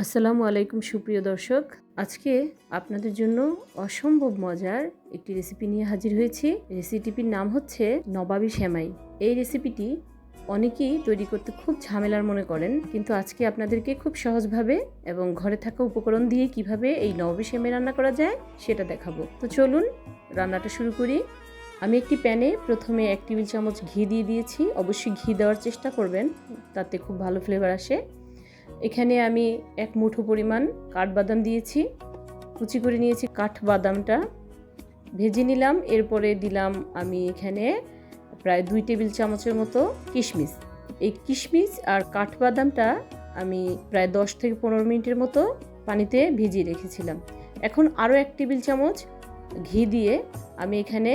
আসসালামু আলাইকুম সুপ্রিয় দর্শক। আজকে আপনাদের জন্য অসম্ভব মজার একটি রেসিপি নিয়ে হাজির হয়েছি। রেসিপিটির নাম হচ্ছে নবাবী সেমাই। এই রেসিপিটি অনেকেই তৈরি করতে খুব ঝামেলার মনে করেন, কিন্তু আজকে আপনাদেরকে খুব সহজভাবে এবং ঘরে থাকা উপকরণ দিয়ে কিভাবে এই নবাবী সেমাই রান্না করা যায় সেটা দেখাবো। তো চলুন রান্নাটা শুরু করি। আমি একটি প্যানে প্রথমে 1 টেবিল চামচ ঘি দিয়ে দিয়েছি। অবশ্যই ঘি দেওয়ার চেষ্টা করবেন, তাতে খুব ভালো ফ্লেভার আসে। এখানে আমি 1 মুঠো পরিমাণ কাঠবাদাম দিয়েছি, কুচি করে নিয়েছি। কাঠবাদামটা ভেজে নিলাম। এরপরে দিলাম আমি এখানে প্রায় 2 টেবিল চামচের মতো কিশমিশ। এই কিশমিশ আর কাঠবাদামটা আমি প্রায় 10 থেকে 15 মিনিটের মতো পানিতে ভিজিয়ে রেখেছিলাম। এখন আরও 1 টেবিল চামচ ঘি দিয়ে আমি এখানে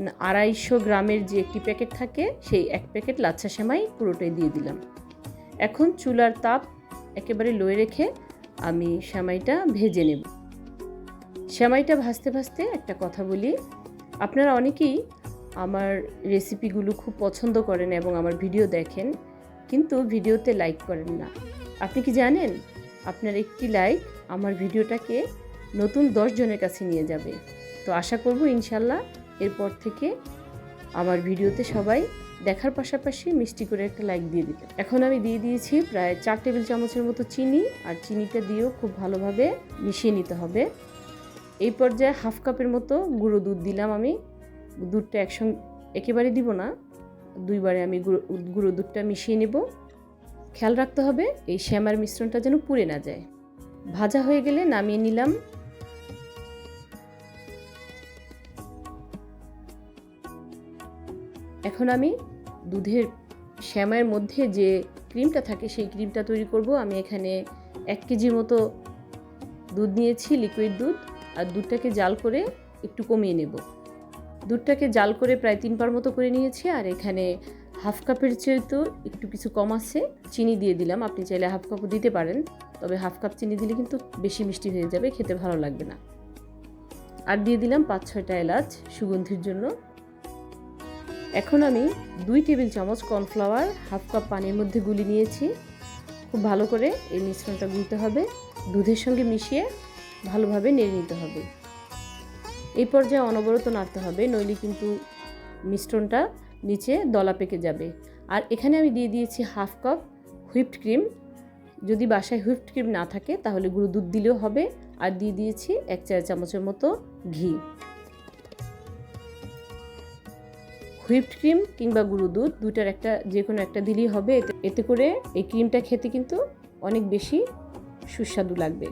250 গ্রামের যে একটি প্যাকেট থাকে সেই 1 প্যাকেট লাচ্ছা সেমাই পুরোটাই দিয়ে দিলাম। এখন চুলার তাপ একেবারে লোয়ে রেখে আমি সেমাইটা ভেজে নেব। সেমাইটা ভাজতে ভাজতে একটা কথা বলি, আপনারা অনেকেই আমার রেসিপিগুলো খুব পছন্দ করেন এবং আমার ভিডিও দেখেন, কিন্তু ভিডিওতে লাইক করেন না। আপনি কি জানেন, আপনার একটি লাইক আমার ভিডিওটাকে নতুন 10 জনের কাছে নিয়ে যাবে। তো আশা করব ইনশাল্লাহ এরপর থেকে আমার ভিডিওতে সবাই দেখার পাশাপাশি মিষ্টি করে একটা লাইক দিয়ে দিবেন। এখন আমি দিয়ে দিয়েছি প্রায় 4 টেবিল চামচের মতো চিনি, আর চিনিটা দিয়েও খুব ভালোভাবে মিশিয়ে নিতে হবে। এই পর্যায়ে 1/2 কাপের মতো গুঁড়ো দুধ দিলাম। আমি দুধটা একসঙ্গে একেবারে দিব না, 2 বারে আমি গুঁড়ো দুধটা মিশিয়ে নেব। খেয়াল রাখতে হবে এই সেমাইয়ের মিশ্রণটা যেন পুড়ে না যায়। ভাজা হয়ে গেলে নামিয়ে নিলাম। এখন আমি দুধের সেমাইয়ের মধ্যে যে ক্রিমটা থাকে সেই ক্রিমটা তৈরি করব। আমি এখানে 1 কেজির মতো দুধ নিয়েছি, লিকুইড দুধ, আর দুধটাকে জাল করে একটু কমিয়ে নেব। দুধটাকে জাল করে প্রায় 3 বার মতো করে নিয়েছি, আর এখানে 1/2 কাপের চেয়েও একটু কিছু কম আছে চিনি দিয়ে দিলাম। আপনি চাইলে 1/2 কাপও দিতে পারেন, তবে 1/2 কাপ চিনি দিলে কিন্তু বেশি মিষ্টি হয়ে যাবে, খেতে ভালো লাগবে না। আর দিয়ে দিলাম 5-6টা এলাচ সুগন্ধির জন্য। এখন আমি 2 টেবিল চামচ কর্নফ্লাওয়ার 1/2 কাপ পানির মধ্যে গুলি নিয়েছি। খুব ভালো করে এই মিশ্রণটা গুলতে হবে, দুধের সঙ্গে মিশিয়ে ভালোভাবে নেড়ে নিতে হবে। এই পর্যায়ে অনবরত নাড়তে হবে, নইলে কিন্তু মিশ্রণটা নিচে দলা পেকে যাবে। আর এখানে আমি দিয়ে দিয়েছি 1/2 কাপ হুইপড ক্রিম। যদি বাসায় হুইপড ক্রিম না থাকে তাহলে গুঁড়ো দুধ দিলেও হবে। আর দিয়ে দিয়েছি 1 চা চামচের মতো ঘি। হুইপড ক্রিম কিংবা গুঁড়ো দুধ দুটার একটা যে কোনো একটা দিলেই হবে। এতে করে এই ক্রিমটা খেতে কিন্তু অনেক বেশি সুস্বাদু লাগবে।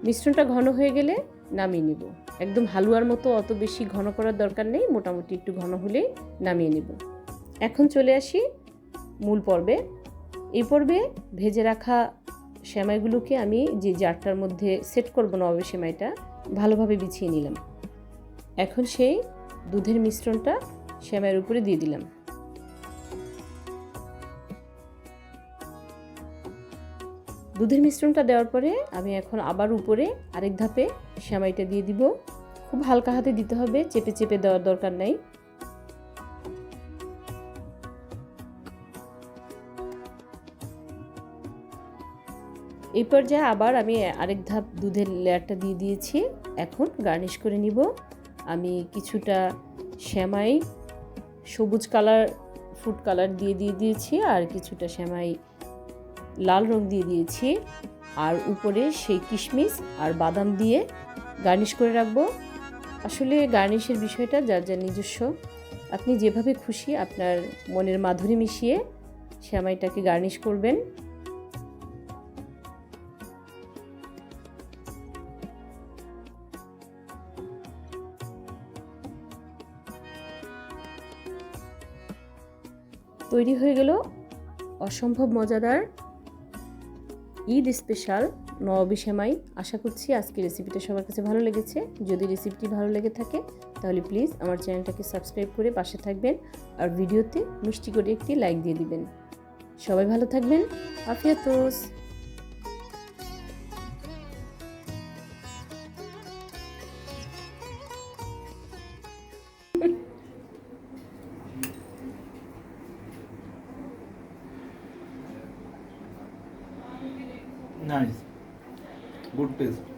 মিশ্রণটা ঘন হয়ে গেলে নামিয়ে নেব। একদম হালুয়ার মতো অত বেশি ঘন করার দরকার নেই, মোটামুটি একটু ঘন হলেই নামিয়ে নেব। এখন চলে আসি মূল পর্বে। এই পর্বে ভেজে রাখা সেমাইগুলোকে আমি যে জারটার মধ্যে সেট করব নবাবী সেমাইটা, ভালোভাবে বিছিয়ে নিলাম। এখন সেই দুধের মিশ্রণটা সেমাইয়ের উপরে দিয়ে দিলাম। দুধের মিশ্রণটা দেওয়ার পরে আমি এখন আবার উপরে আরেক ধাপে সেমাইটা দিয়ে দিব। খুব হালকা হাতে দিতে হবে, চেপে চেপে দেওয়ার দরকার নাই। এই পর্যায়ে আবার আমি আরেক ধাপ দুধের লেয়ারটা দিয়ে দিয়েছি। এখন গার্নিশ করে নিব। আমি কিছুটা সেমাই সবুজ কালার ফুড কালার দিয়ে দিয়েছি, আর কিছুটা সেমাই লাল রং দিয়ে দিয়েছি, আর উপরে সেই কিশমিশ আর বাদাম দিয়ে গার্নিশ করে রাখবো। আসলে গার্নিশের বিষয়টা যার যার নিজস্ব, আপনি যেভাবে খুশি আপনার মনের মাধুরী মিশিয়ে সেমাইটাকে গার্নিশ করবেন। তৈরি হয়ে গেল অসম্ভব মজাদার ঈদ স্পেশাল নবাবী সেমাই। আশা করছি আজকের রেসিপিটা সবার কাছে ভালো লেগেছে। যদি রেসিপিটি ভালো লেগে থাকে তাহলে প্লিজ আমার চ্যানেলটাকে সাবস্ক্রাইব করে পাশে থাকবেন, আর ভিডিওতে মিষ্টি করে একটি লাইক দিয়ে দিবেন। সবাই ভালো থাকবেন। আফিয়াতোস। Nice. Good taste.